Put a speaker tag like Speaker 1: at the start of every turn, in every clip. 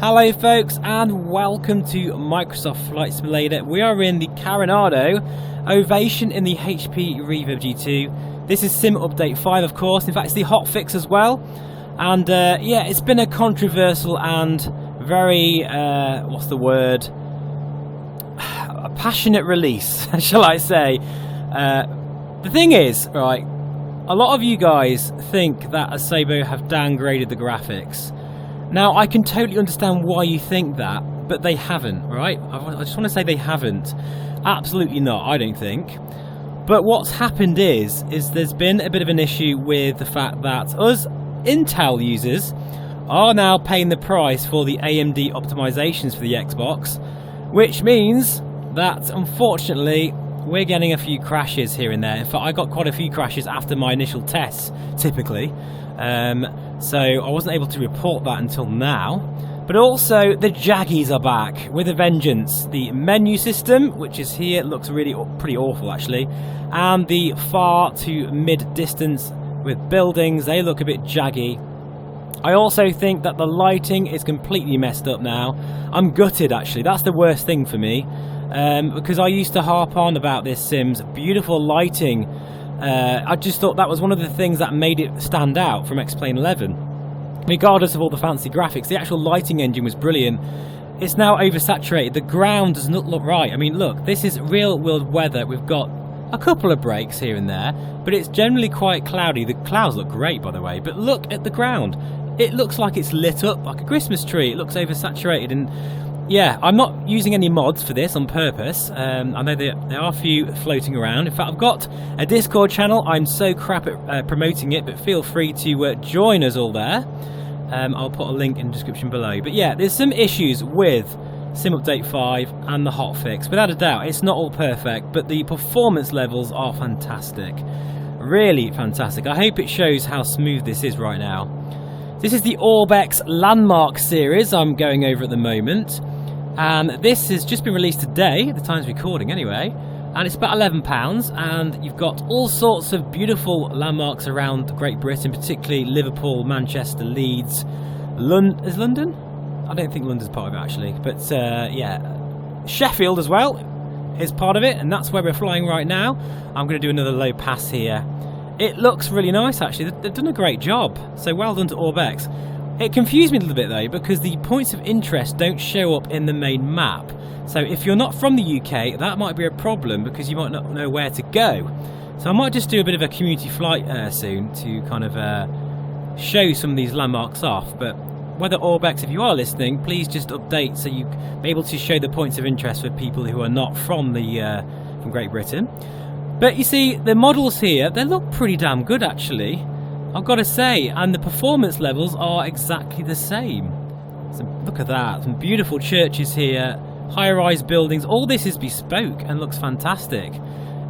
Speaker 1: Hello folks and welcome to Microsoft Flight Simulator. We are in the Coronado Ovation in the HP Reverb G2. This is Sim Update 5 of course, in fact it's the hotfix as well. And yeah, it's been a controversial and very, what's the word? A passionate release, shall I say. The thing is, right, a lot of you guys think that Asobo have downgraded the graphics. Now, I can totally understand why you think that, but they haven't, right? I just want to say they haven't. Absolutely not, I don't think. But what's happened is there's been a bit of an issue with the fact that us Intel users are now paying the price for the AMD optimizations for the Xbox, which means that, unfortunately, we're getting a few crashes here and there. In fact, I got quite a few crashes after my initial tests, typically. So I wasn't able to report that until now. But also, the Jaggies are back with a vengeance. The menu system, which is here, looks really pretty awful actually. And the far to mid distance with buildings, they look a bit jaggy. I also think that the lighting is completely messed up now. I'm gutted actually, that's the worst thing for me. Because I used to harp on about this Sim's beautiful lighting. I just thought that was one of the things that made it stand out from X-Plane 11. Regardless of all the fancy graphics, the actual lighting engine was brilliant. It's now oversaturated. The ground does not look right. I mean, look, this is real-world weather. We've got a couple of breaks here and there, but it's generally quite cloudy. The clouds look great, by the way, but look at the ground. It looks like it's lit up like a Christmas tree. It looks oversaturated, and yeah, I'm not using any mods for this on purpose. I know there are a few floating around. In fact, I've got a Discord channel. I'm so crap at promoting it, but feel free to join us all there. I'll put a link in the description below. But yeah, there's some issues with Sim Update 5 and the hotfix. Without a doubt, it's not all perfect, but the performance levels are fantastic. Really fantastic. I hope it shows how smooth this is right now. This is the Orbex Landmark series I'm going over at the moment. And this has just been released today, at the time's recording anyway, and it's about £11, and you've got all sorts of beautiful landmarks around Great Britain, particularly Liverpool, Manchester, Leeds, is London? I don't think London's part of it actually, but yeah, Sheffield as well is part of it, and that's where we're flying right now. I'm going to do another low pass here. It looks really nice actually, they've done a great job, so well done to Orbex. It confused me a little bit though, because the points of interest don't show up in the main map. So if you're not from the UK, that might be a problem because you might not know where to go. So I might just do a bit of a community flight soon to kind of show some of these landmarks off. But whether Orbex, if you are listening, please just update so you be able to show the points of interest for people who are not from from Great Britain. But you see, the models here, they look pretty damn good actually, I've got to say, and the performance levels are exactly the same. So look at that, some beautiful churches here, high-rise buildings, all this is bespoke and looks fantastic.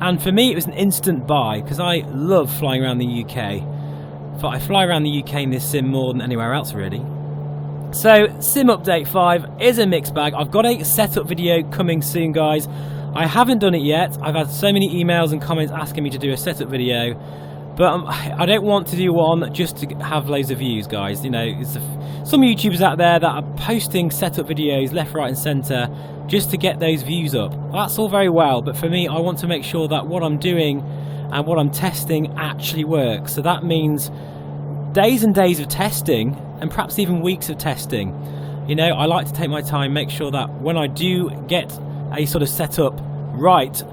Speaker 1: And for me it was an instant buy, because I love flying around the UK. But I fly around the UK in this sim more than anywhere else really. So Sim Update 5 is a mixed bag. I've got a setup video coming soon guys. I haven't done it yet. I've had so many emails and comments asking me to do a setup video. But I don't want to do one just to have loads of views, guys. You know, some YouTubers out there that are posting setup videos left, right and centre just to get those views up. That's all very well, but for me, I want to make sure that what I'm doing and what I'm testing actually works. So that means days and days of testing, and perhaps even weeks of testing. You know, I like to take my time, make sure that when I do get a sort of setup right,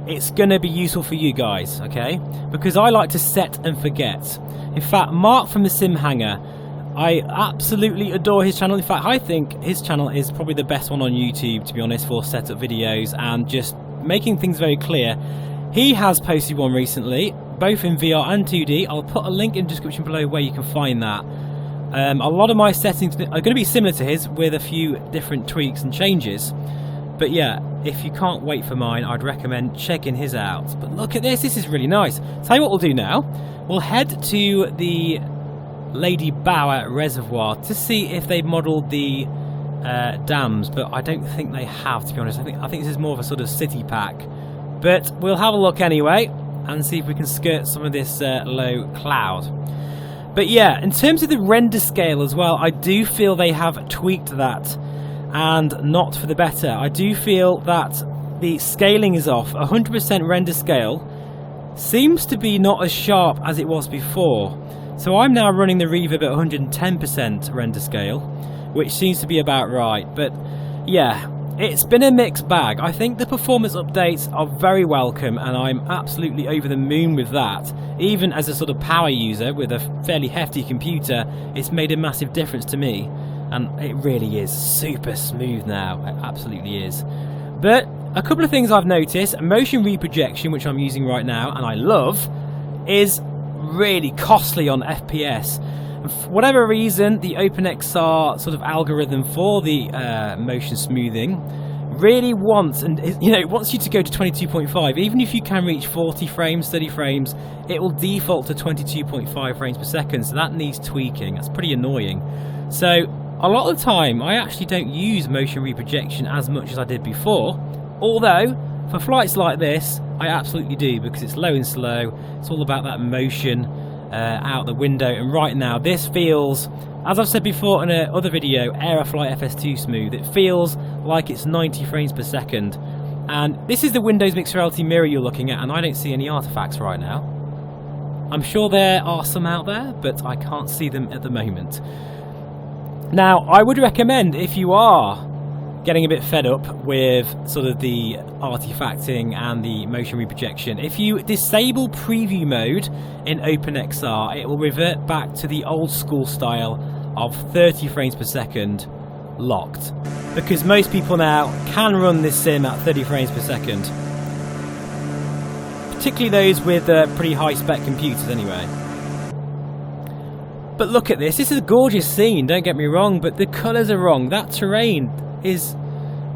Speaker 1: it's going to be useful for you guys, okay? Because I like to set and forget. In fact, Mark from the Sim Hangar, I absolutely adore his channel. In fact, I think his channel is probably the best one on YouTube, to be honest, for setup videos and just making things very clear. He has posted one recently, both in VR and 2D. I'll put a link in the description below where you can find that. A lot of my settings are going to be similar to his with a few different tweaks and changes. But yeah, if you can't wait for mine, I'd recommend checking his out. But look at this is really nice. Tell you what we'll do now. We'll head to the Ladybower reservoir to see if they've modelled the dams, but I don't think they have, to be honest. I think this is more of a sort of city pack. But we'll have a look anyway and see if we can skirt some of this low cloud. But yeah, in terms of the render scale as well, I do feel they have tweaked that, and not for the better. I do feel that the scaling is off. 100% render scale seems to be not as sharp as it was before. So I'm now running the Reverb at 110% render scale, which seems to be about right. But yeah, it's been a mixed bag. I think the performance updates are very welcome, and I'm absolutely over the moon with that. Even as a sort of power user with a fairly hefty computer, it's made a massive difference to me, and it really is super smooth now. It absolutely is. But a couple of things I've noticed: motion reprojection, which I'm using right now and I love, is really costly on FPS. For whatever reason, the OpenXR sort of algorithm for the motion smoothing really wants, and you know, it wants you to go to 22.5. Even if you can reach 40 frames, 30 frames, it will default to 22.5 frames per second. So that needs tweaking. That's pretty annoying. So a lot of the time, I actually don't use motion reprojection as much as I did before. Although for flights like this, I absolutely do, because it's low and slow. It's all about that motion out the window, and right now this feels, as I've said before in another video, Aerofly FS2 Smooth, it feels like it's 90 frames per second. And this is the Windows Mixed Reality mirror you're looking at, and I don't see any artifacts right now. I'm sure there are some out there, but I can't see them at the moment. Now, I would recommend, if you are getting a bit fed up with sort of the artifacting and the motion reprojection, if you disable preview mode in OpenXR, it will revert back to the old school style of 30 frames per second locked, because most people now can run this sim at 30 frames per second, particularly those with pretty high spec computers anyway. But look at this. This is a gorgeous scene, don't get me wrong, but the colours are wrong. That terrain is,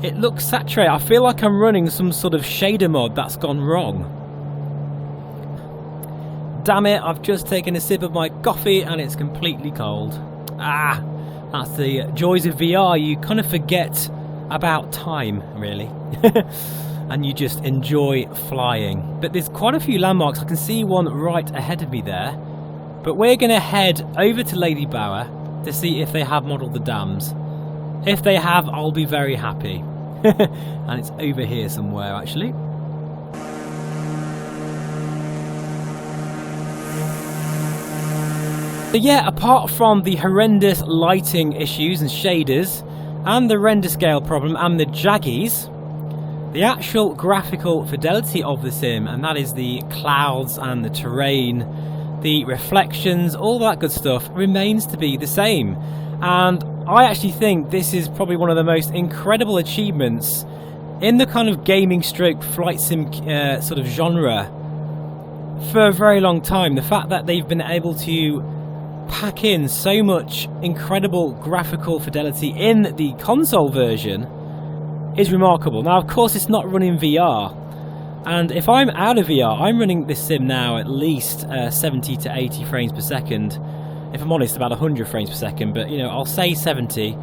Speaker 1: it looks saturated. I feel like I'm running some sort of shader mod that's gone wrong. Damn it, I've just taken a sip of my coffee and it's completely cold. Ah, that's the joys of VR. You kind of forget about time, really. And you just enjoy flying. But there's quite a few landmarks. I can see one right ahead of me there. But we're going to head over to Ladybower to see if they have modelled the dams. If they have, I'll be very happy. And it's over here somewhere, actually. So yeah, apart from the horrendous lighting issues and shaders, and the render scale problem, and the jaggies, the actual graphical fidelity of the sim, and that is the clouds and the terrain, the reflections, all that good stuff, remains to be the same. And I actually think this is probably one of the most incredible achievements in the kind of gaming stroke flight sim sort of genre for a very long time. The fact that they've been able to pack in so much incredible graphical fidelity in the console version is remarkable. Now, of course, it's not running VR, and if I'm out of VR, I'm running this sim now at least 70 to 80 frames per second. If I'm honest, about 100 frames per second, but you know, I'll say 70,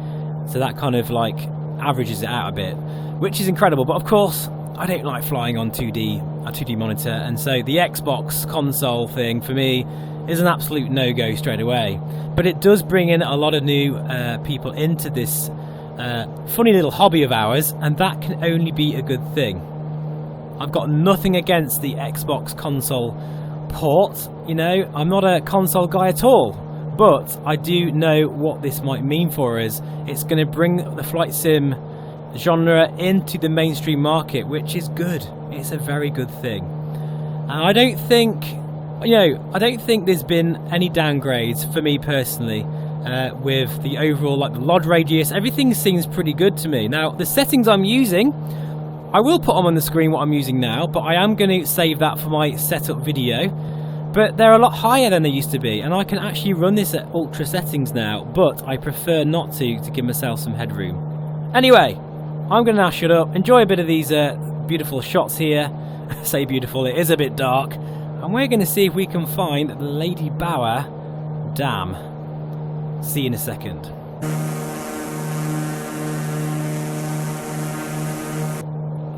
Speaker 1: so that kind of like averages it out a bit, which is incredible. But of course, I don't like flying on a 2D monitor, and so the Xbox console thing for me is an absolute no-go straight away. But it does bring in a lot of new people into this funny little hobby of ours, and that can only be a good thing. I've got nothing against the Xbox console port, you know, I'm not a console guy at all. But I do know what this might mean for us. It's going to bring the flight sim genre into the mainstream market, which is good. It's a very good thing. And I don't think, you know, I don't think there's been any downgrades for me personally with the overall, like the LOD radius. Everything seems pretty good to me. Now, the settings I'm using, I will put them on the screen what I'm using now, but I am going to save that for my setup video. But they're a lot higher than they used to be, and I can actually run this at ultra settings now, but I prefer not to give myself some headroom. Anyway, I'm going to now shut up, enjoy a bit of these beautiful shots here. I say beautiful, it is a bit dark. And we're going to see if we can find the Ladybower Dam. See you in a second.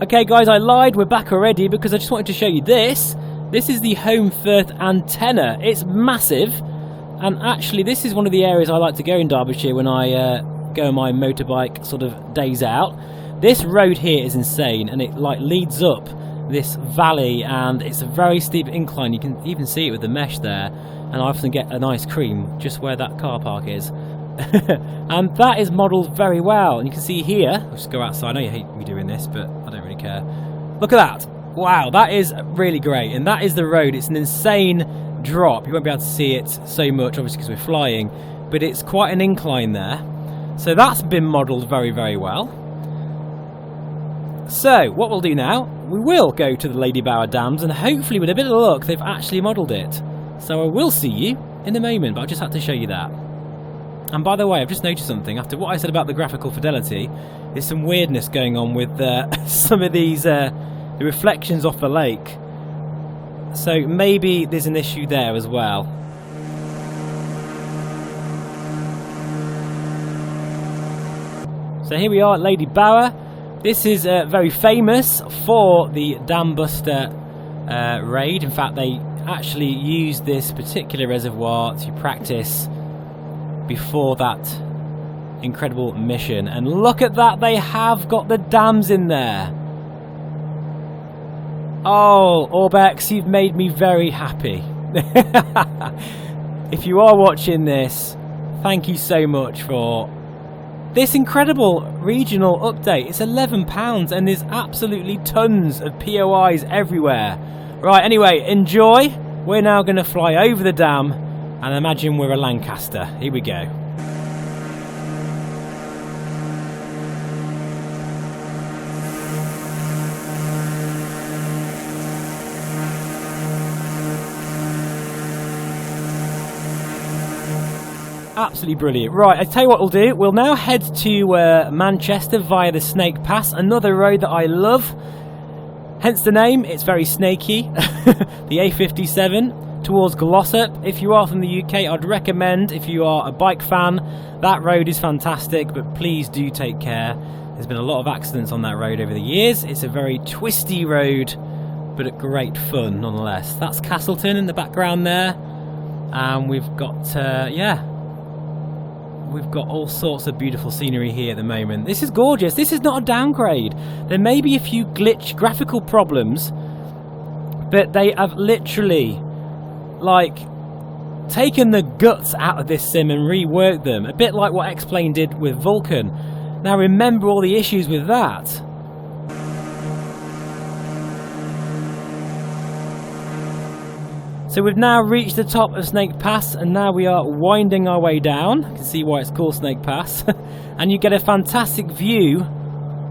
Speaker 1: Okay guys, I lied, we're back already, because I just wanted to show you this. This is the home first antenna. It's massive, And actually, this is one of the areas I like to go in Derbyshire when I go on my motorbike sort of days out. This road here is insane, and it like leads up this valley, and it's a very steep incline. You can even see it with the mesh there, and I often get an ice cream just where that car park is. And that is modelled very well, and you can see here, I'll just go outside. I know you hate me doing this, but I don't really care. Look at that. Wow, that is really great, and that is the road. It's an insane drop. You won't be able to see it so much, obviously, because we're flying, but it's quite an incline there. So that's been modelled very, very well. So what we'll do now, we will go to the Ladybower dams, and hopefully with a bit of luck they've actually modelled it. So I will see you in a moment, but I just had to show you that. And by the way, I've just noticed something. After what I said about the graphical fidelity, there's some weirdness going on with some of these the reflections off the lake. So maybe there's an issue there as well. So here we are at Ladybower. This is very famous for the Dam Buster raid. In fact, they actually used this particular reservoir to practice before that incredible mission. And look at that, they have got the dams in there. Oh, Orbex, you've made me very happy. If you are watching this, thank you so much for this incredible regional update. It's £11 and there's absolutely tons of POIs everywhere. Right, anyway, enjoy. We're now going to fly over the dam and imagine we're a Lancaster. Here we go. Absolutely brilliant. Right, I tell you what we'll do. We'll now head to Manchester via the Snake Pass, another road that I love. Hence the name, it's very snaky. The A57 towards Glossop. If you are from the UK, I'd recommend, if you are a bike fan, that road is fantastic, but please do take care. There's been a lot of accidents on that road over the years. It's a very twisty road, but great fun nonetheless. That's Castleton in the background there. And we've got, we've got all sorts of beautiful scenery here at the moment. This is gorgeous. This is not a downgrade. There may be a few glitch graphical problems, but they have literally, like, taken the guts out of this sim and reworked them. A bit like what X-Plane did with Vulcan. Now remember all the issues with that. So we've now reached the top of Snake Pass, and now we are winding our way down. You can see why it's called Snake Pass. And you get a fantastic view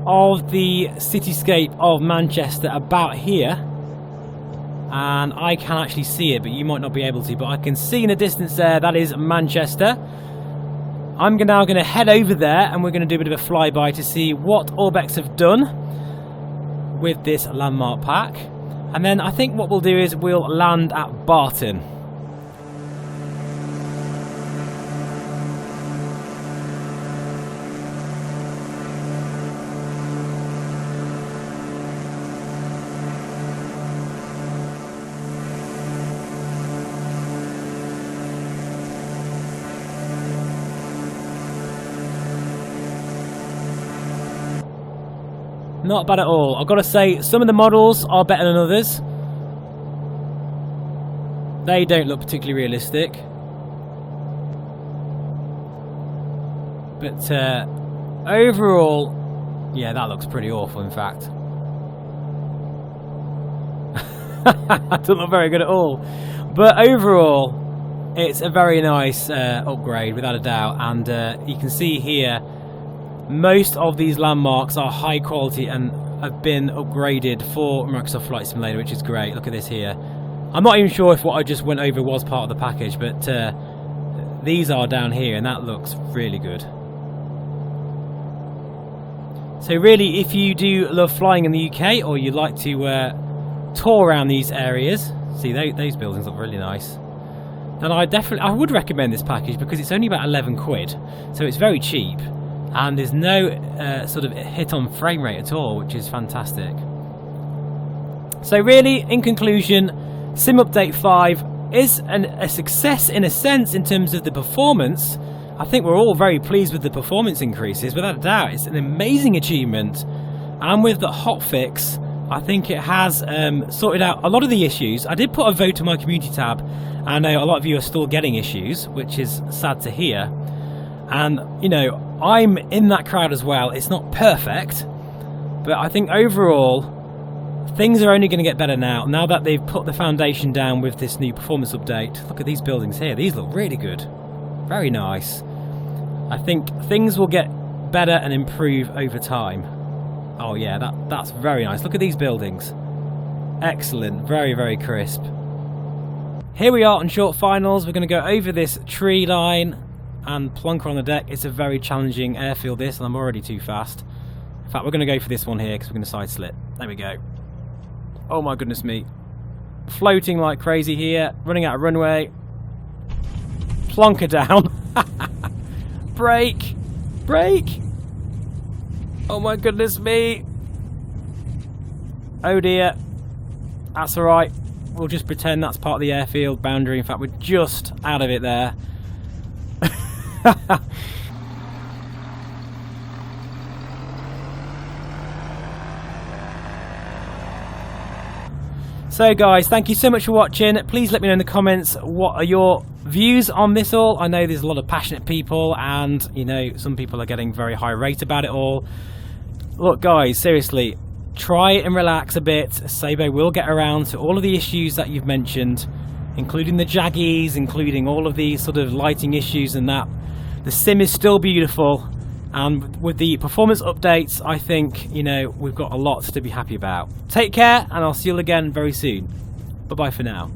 Speaker 1: of the cityscape of Manchester about here. And I can actually see it, but you might not be able to. But I can see in the distance there, that is Manchester. I'm now going to head over there, and we're going to do a bit of a flyby to see what Orbex have done with this landmark pack. And then I think what we'll do is we'll land at Barton. Not bad at all. I've got to say, some of the models are better than others. They don't look particularly realistic. But overall, yeah, that looks pretty awful, in fact. That doesn't look very good at all. But overall, it's a very nice upgrade, without a doubt. And you can see here, most of these landmarks are high quality and have been upgraded for Microsoft Flight Simulator, which is great. Look at this here. I'm not even sure if what I just went over was part of the package, but these are down here, and that looks really good. So really, if you do love flying in the UK, or you like to tour around these areas, see those buildings look really nice, then I would recommend this package, because it's only about 11 quid, so it's very cheap. And there's no sort of hit on frame rate at all, which is fantastic. So really, in conclusion, Sim Update 5 is a success in a sense in terms of the performance. I think we're all very pleased with the performance increases, without a doubt. It's an amazing achievement. And with the hotfix, I think it has sorted out a lot of the issues. I did put a vote to my community tab. I know a lot of you are still getting issues, which is sad to hear. And, you know, I'm in that crowd as well. It's not perfect, but I think overall, things are only going to get better now that they've put the foundation down with this new performance update. Look at these buildings here. These look really good. Very nice. I think things will get better and improve over time. Oh yeah, that's very nice. Look at these buildings. Excellent. Very, very crisp. Here we are on short finals. We're going to go over this tree line and plonker on the deck. It's a very challenging airfield this, and I'm already too fast. In fact, we're going to go for this one here because we're going to side slip. There we go. Oh my goodness me. Floating like crazy here. Running out of runway. Plonker down. Brake. Brake. Oh my goodness me. Oh dear. That's alright. We'll just pretend that's part of the airfield boundary. In fact, we're just out of it there. So guys, thank you so much for watching. Please let me know in the comments what are your views on this all. I know there's a lot of passionate people, and you know, some people are getting very high rate about it all. Look guys, seriously, try and relax a bit. Sabo will get around to all of the issues that you've mentioned, including the jaggies, including all of these sort of lighting issues and that. The sim is still beautiful, and with the performance updates, I think, you know, we've got a lot to be happy about. Take care, and I'll see you all again very soon. Bye bye for now.